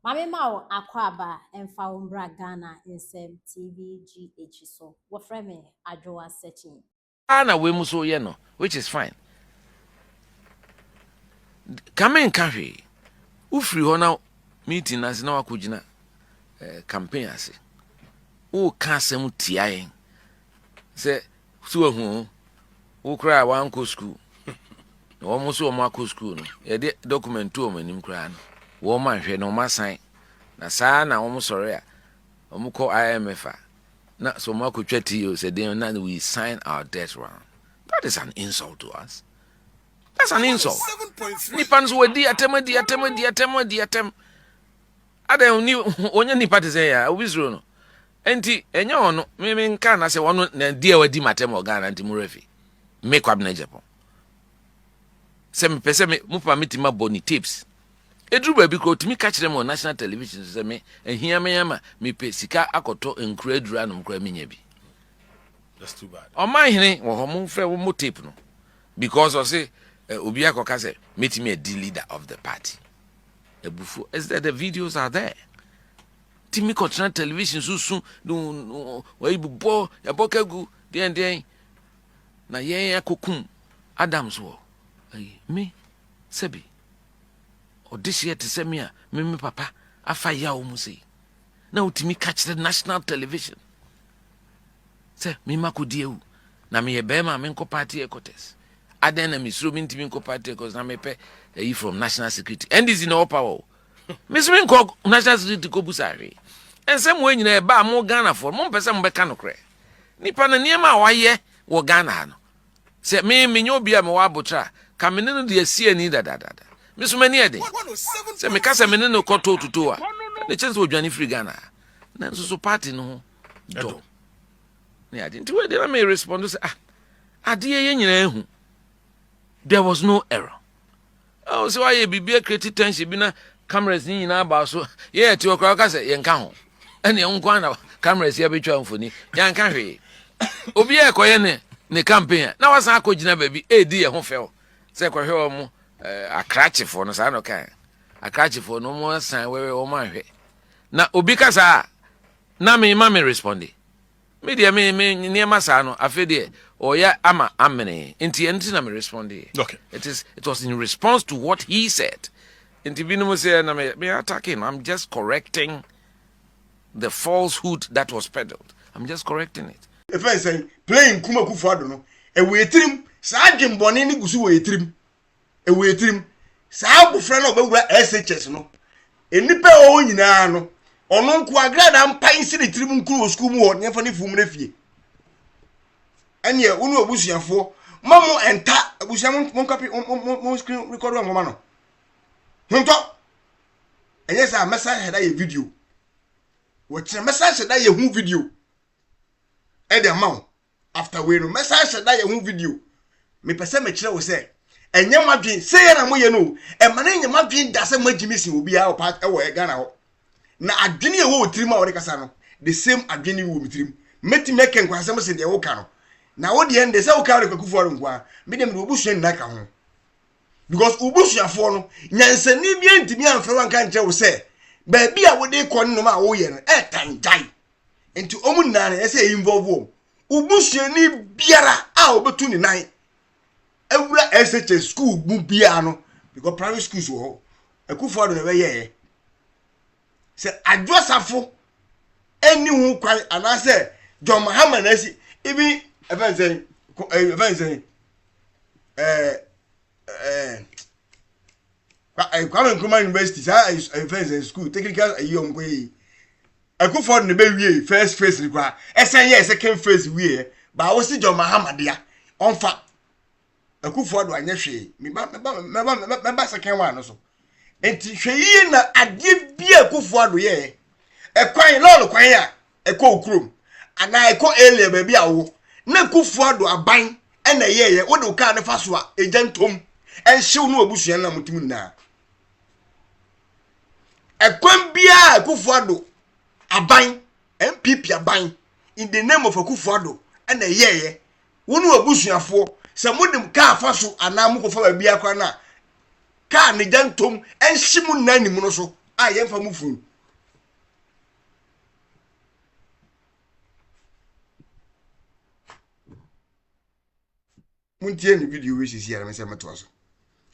Mame Mao Akwaba and Faumbra Ghana in Sem TVGH so. What frame Ajoa searching. Ana we muso ye no, which is fine. Come in cafe. Ufri ho na meeting as na wakugina campaign ase. O ka asem tia yen. Say so hu o kra wan ko school. No mo so mo akọ school no. Ye de document to mo nim kra no. Wo man hwe no ma sign. Na saa na wo mo sore a. Wo mo ko IMF a. Na so mo akotwa TO say then na we sign our debt round. That is an insult to us. That's an insult. Nipans we di atem. Ada oni onya nipa te say ya obisro no. Enti enya ono me nka na se wono na dia wadi matem organ anti murefi. Me Kwabena Agyapong. Se me pese me mu permit ma boni tips. Edru ba bi ko timi ka kire mo national television se me ehia me yama me pe sika akoto enkradura no mkra menya bi. That's too bad. O man hene wo ho mo fe wo mo tape no because o say obi akoka say meet me a the leader of the party. Ebufu is that the videos are there. Timi national television susu no we bubo ya bokagu den na yen akokum Adams wo. Me sebi odishie te se me a me papa afa ya o mu sei na utimi catch the national television se me makodi ewu na me be ma me nko party headquarters aden na me suro me ntimi nko party headquarters na me pe from national security and is in all power me so me nko national security ko busare ensem we nyina e ba mo Ghana for mo pese mo be ka no kre nipa na niema wa ye wo Ghana no se me nyo bia me wa abotra ka me no de asie ni da me so mani ede se me ka se me no koto tutu a the chance odwane free Ghana na so party no do ne ade nti we dey na me respond say ade ye nyina ehu there was no error oh so why bibia create tension bi na cameras ni nyina ba so ye ti okra ka se ye nka ho ene nkwa na cameras ye betwa mfoni ya nka hwe obi e koye ne campaign na wasan akogina ba bi edi ye ho feo se ko hwe o mu akrachifo no sa no kan akrachifo no mo san wewe o ma hwe na obi kasa na me responde me dia me niema sa no afede o ya ama amene enti na me responde. Okay, it was in response to what he said. Enti bi no mo say na me attacking. I'm just correcting the falsehood that was peddled. I'm just correcting it. If I say playing kuma kufado no e we trim sa adwembone ni gusu we trim e we trim sa abufra no bewura SHS no enipa o nyina no ono nko agrada mpan si ni trim nkuru school mu nyefa ni fum na fie ene unu obusuafo mamo enta abusuam mon copy mon screen record wa mama no hunto enye sa message header ye video wo tire message header ye hu video e dey ma after we no message header ye hu video me pese me kire wo say enye madwen say na moye no e ma na enye madwen da se magimisi obi a part e wo Ghana ho na adwene ye wo tirim a wo de kasa no the same adwene wo mitirim meti meken kwa asem se de wo ka no na wo de ende se wo ka re kwakufu ro nkwa me dem de obusu nna ka ho because obusuafo no nyansani bia ntimi amfa wanka nche wo se ba bia wo de kɔ no ma wo ye no tanjai enti omu nna na ese involve wo obusuani biara a obetu ni nan ewura SHS school bu bia no because private schools wo akufu ado na be ye se adwosafo eni hu kwan anase John Muhammad asi even event Kwabena University sa event school technical ayom ko yi akufo ne be wie first phase ni kwa esen ye second phase wie ba wo si John Muhammad ya onfa akufo do anya hwe me ba second one no so enti hwe yi na ade bia akufo do ye ekwan lolo kwan ya ekọ okrom ana ekọ ele ba bia wo na akufo do aban ena ye wo do ka ne fa so a ejantom enhyew no obusuan na mutim na ekwan bia akufo do aban MPP aban in the name of akufo do ena ye wo no obusuafo se modem ka fa so ana mu ko fa ba bia kwa na ka ne jantom enhye mu na ni mu no so a yemfa mu funu muntie ni video we sisi ya me se meto aso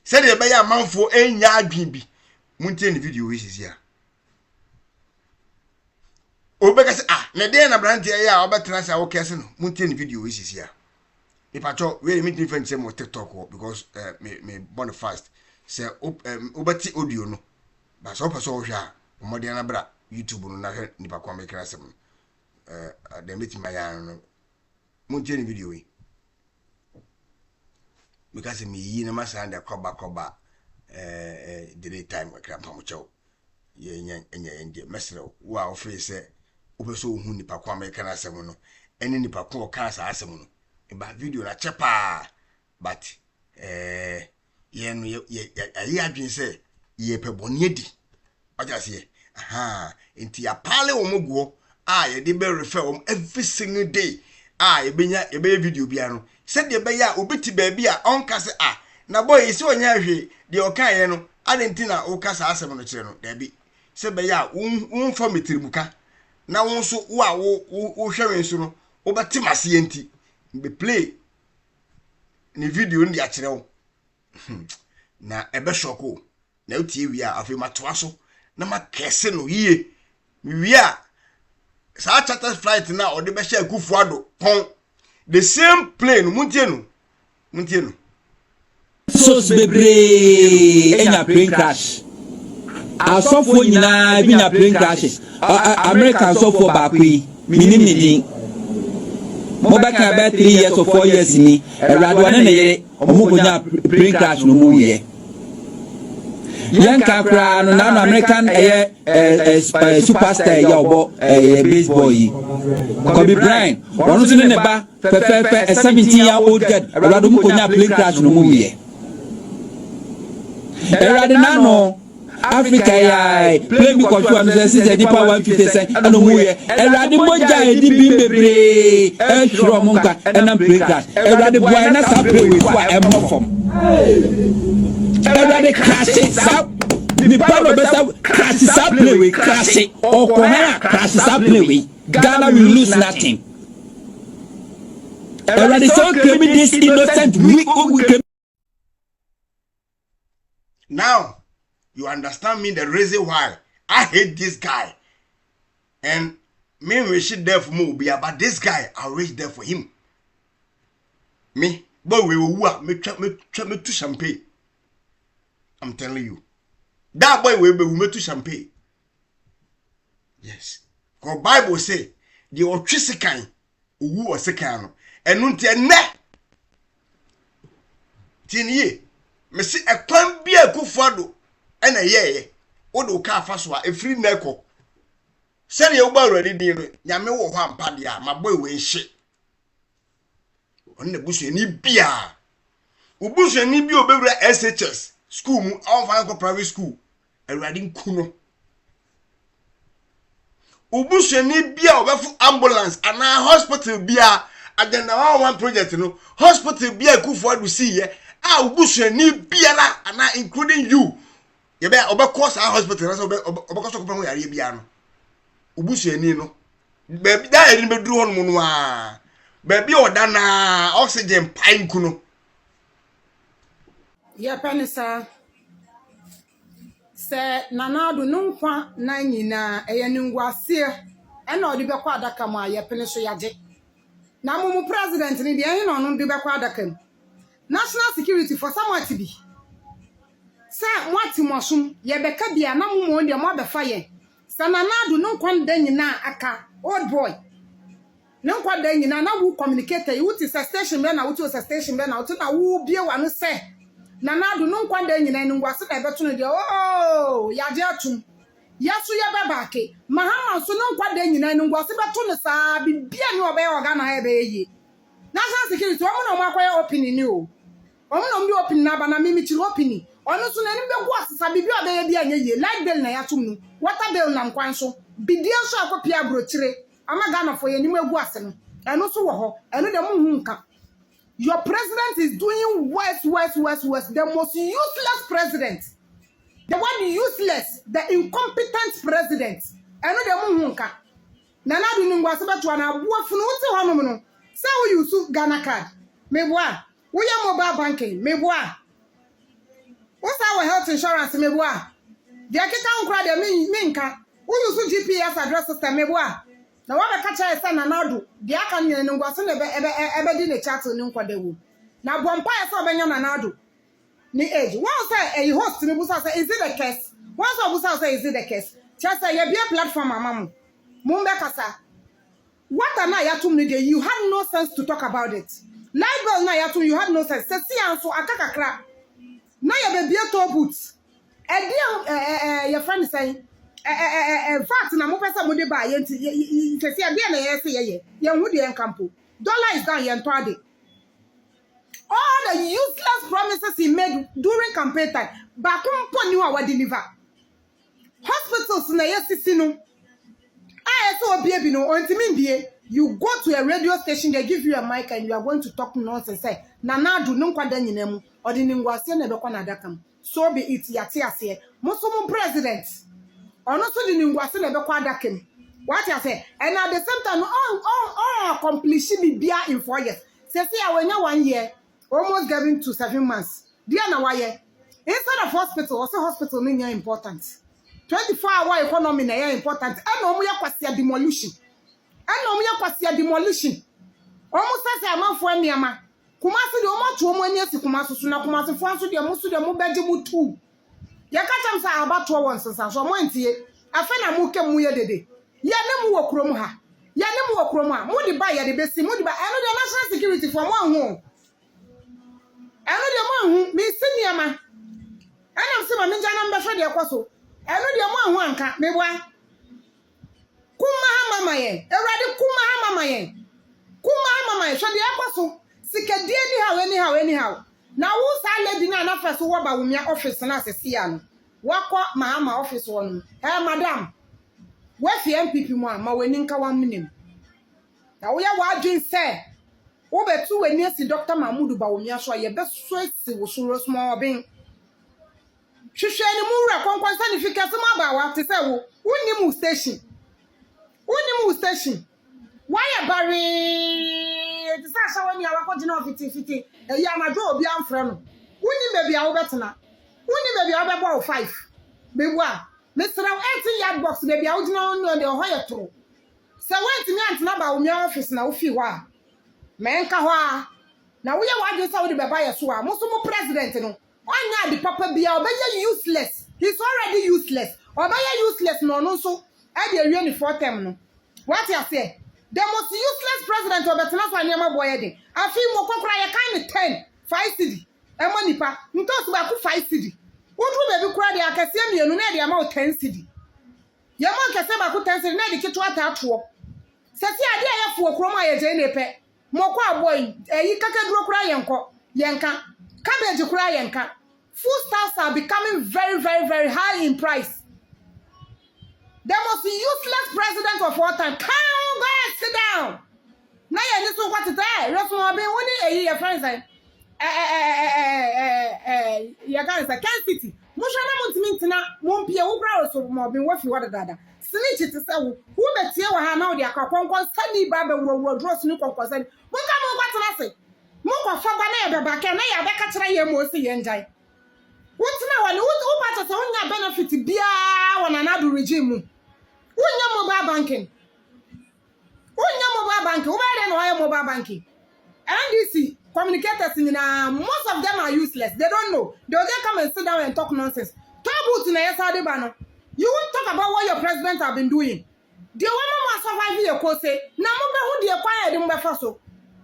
se de be ya manfo enya adwen bi muntie ni video we sisi ya obeka se na de na brand ya obetra se wo kese no muntie ni video we sisi ya ipacho we me different say mo TikTok because me born fast say obeti audio no ba so person hwa omode na bra YouTube no na hwe nipa kwa me kra sem dem beti maya no muntie ni video we because me yi na masanda koba delay time we kra pam chew ye enya mesre wa ofise obeso hu nipa kwa me kra sem no eni nipa kwa ka sa asem no ba video la chepa but ye no ye adwen se ye peboni edi ajase ye enti ya pale wo moguo ye de be refer wo every single day ye be video bia no se de be ya obeti ba bia onka se na boy isi onya hwe de okan ye no adenti na o kasa asem no kire no da bi se be ya wo mfa metiribuka na wo so wo hwe nso no wo beti mase enti be play ni video ndi akire wo na ebe shoko na utie wi a afi matoa so na makese no yie wi a sa charter flight na ode be sha akufu ado pon the same plane muntie no sos bebre enya plane crash asofo nyina bi nya plane crash American sofo bakwi minim mo back about 3 years or 4 years ni radwane na ye omokonya plane crash no mu ye yanka kra no na American superstar ya obo baseball yi Kobe Bryant onu sine ne ba fe 17-year-old girl radwo omokonya plane crash no mu ye radina no Africa ya play me control and say the power 150 cent and mu ye erade moja edi bi bebre shro monka and play crash erade boy na sa play with wa emofom erade crash up the power better crash up play with crash or corner crash up play with Ghana will lose nothing erade so claim this innocent we now you understand me the reason why I hate this guy. And me wish there for me but this guy I wish there for him. Me, but we will me to champagne. I'm telling you. That boy will be me to champagne. Yes. Because Bible say the otrisikan who was second and nunti ne. Tinye. Me see a kwan bi akufado. Ena ye odo ka afaso a efri neko se ne ugba already din no nyame wo ho ampa dia ma boy we nhye onne busuani bia ubusuani bi obewura SHS school mu on ko private school already nku no ubusuani bia obefu ambulance ana hospital bia agenda one project no hospital bia kufu adu siye ubusuani bia la ana including you yebe obekos a hospital na so obekos ko pon yare bia no ubusuani no baby da eri be duru hono no a baby oda na oxygen pine kuno ye penisa se nanado nunkwa na nyina eye ningwase e na odi bekwa adaka mu ye peniso yaje na mumu president ni de ehin no no de bekwa adaka mu national security for someone to be sa mwati mosum ye beka bia na mumu de mo abefa ye sa nanado nunkwa nda nyina aka old boy nunkwa da nyina na wu communicator you to station be na wu to station be na wu na wu bie wa no se nanado nunkwa da nyina ngwase na beto no de yaje atum yaso ye babake mahama so nunkwa da nyina ngwase beto no sa bibia ne obe organ na ebe ye national security omo na mo akoya opinion ni o omo na mbi opinion na ba na mimi chi opinion ono so na ni be gwa sisa bibia obe ye bia nye ye light bill na yatum no water bill na nkwan so bidia so akopia brochire amaga na for ye ni megu ase no eno so wo ho eno de mu nka. Your president is doing worse, the most useless president. The one useless, the incompetent president. I know the Munka. Nana do Ningwasa to an abuafunu no. Say we use Ghana card. Meboa. We are mobile banking. Meboa. What's our health insurance? Meboa. The Akita crowd minka. We use GPS address system. Meboa. Now what the catcher is son and Nadu. The Akan Ningwasa ever did a chat to Nunkwadewu. Now Bompire saw Benyan and Nadu. Ni age. One say a host to Busa say, is it a case? One say Busa say, is it a case? Just say, you be a platform, mamma. Mumbekasa. What am I to me? You had no sense to talk about it. Libel na yatum, you had no sense. Se si anso akaka kra. Na ya be to boots. E dia your friend say fact na mo pesa mo de ba ye nti se si e dia na ye se ye ye hu de enkampo. Dollar is down ye ntwade. All the useless promises he made during campaign time, bakum poni wa deliver. Hospitals na yesisi no. So baby no ontimi bie. You go to a radio station, they give you a mic and you are going to talk nonsense. Say, Nana do no kwada nyinemu or the ningwase na be kwa nadakam. So be it yati ase. Musumu president. Or not so the ningwase na be kwa dakem. What you say? And at the same time, all accomplishing me bia in 4 years. Say I went 1 year. Almost getting to 7 months. Dear na why? Instead of hospital, also hospital mean important. 24-hour economy na important. And no more kwasi demolition. And no more kwasi demolition. Almost say amount for niama. Kumasi de omo to omo nyesi kumasu na kumasi for so de musu de mu beje mu tu. Ye ka cham sa abato won sensa so mo ntie. Afa na mu ke mu ye dede. Ye ne mu wo krom ha. Ye ne mu wo krom ha. Mu di ba ye de besi mu di ba. Eno de national security for mo ho. Eno de mo hu mi siniama. Anam se ma menja na mbehwe de ekoso. Eno de mo hu anka meboa. Kuma ha mama ye. Ewrade kuma ha mama ye. Kuma ha mama ye. So de ekoso. Sikadie anyhow. Now who sa lady na na first wo ba wumia office na asese ya no. Wakọ mahama office won. Madam. We fi MPP mu a ma weni nka wan minim. Na wo ya wa adwin se wo betu weni esi Dr. Mahmoud ba wumia so ye be so esi wo so small bin. Hwehwe ni mu wura konkon certificate ma ba wa te se wo woni mu station. Why bari the sa when you are going to fiti ya na do obi amfra no woni baby a wo betena woni baby a wo bebo 5 bebu a Mr. 18 yard box baby a wo gina no de ho ye toro se went me antena ba wo mi office na wo fi ho a menka ho a na wo ye wadwe sa wo de beba ye so a mo so mo president no onya the papa bia obeye useless. He's already useless. Obeye useless no so e de awie ni 4 term no. What you say? The most useless president of the national Niama Boyede. I feel more kokra kind of 10, 5 cedi. And money pa, you talk about 5 cedi. What will be crowd? I can see me and the amount 10 cedi. Yama can say about 10 cedi, not the kit to attack war. Says the idea for Chroma Agyei pe. Mokwa boy, a yikaka dro cry yanka. Cabbage cry yanka. Foodstuffs are becoming very high in price. The most useless president of all time. Come back, sit down. Now you listen what it is. You're from your friends. You're going to Kansas City. Mushana Muntimintina won't be a Ubra or more being worth what other. Snitch it to say who bet you are now the Agyapong, Sunny Babel will draw Snook of Cousin. What come on, what to say? Moko Kwabena back and I have a catcher mostly enjoy. What's now and who part of the benefit be on another regime? Unya mobile banking. Who better know mobile banking? NDC communicators in most of them are useless. They don't know. They'll just come and sit down and talk nonsense. Talk about in a banner. You won't talk about what your president have been doing. The woman must survive your course. Now, who the acquired in Bafaso?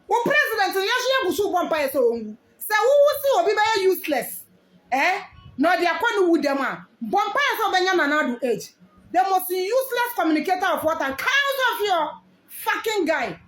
Who president and Yashia Busu Bompire so? So who will see or be useless? No, the acquired would them are. Bompire so Benyaman age. The most useless communicator of what and kind of your fucking guy.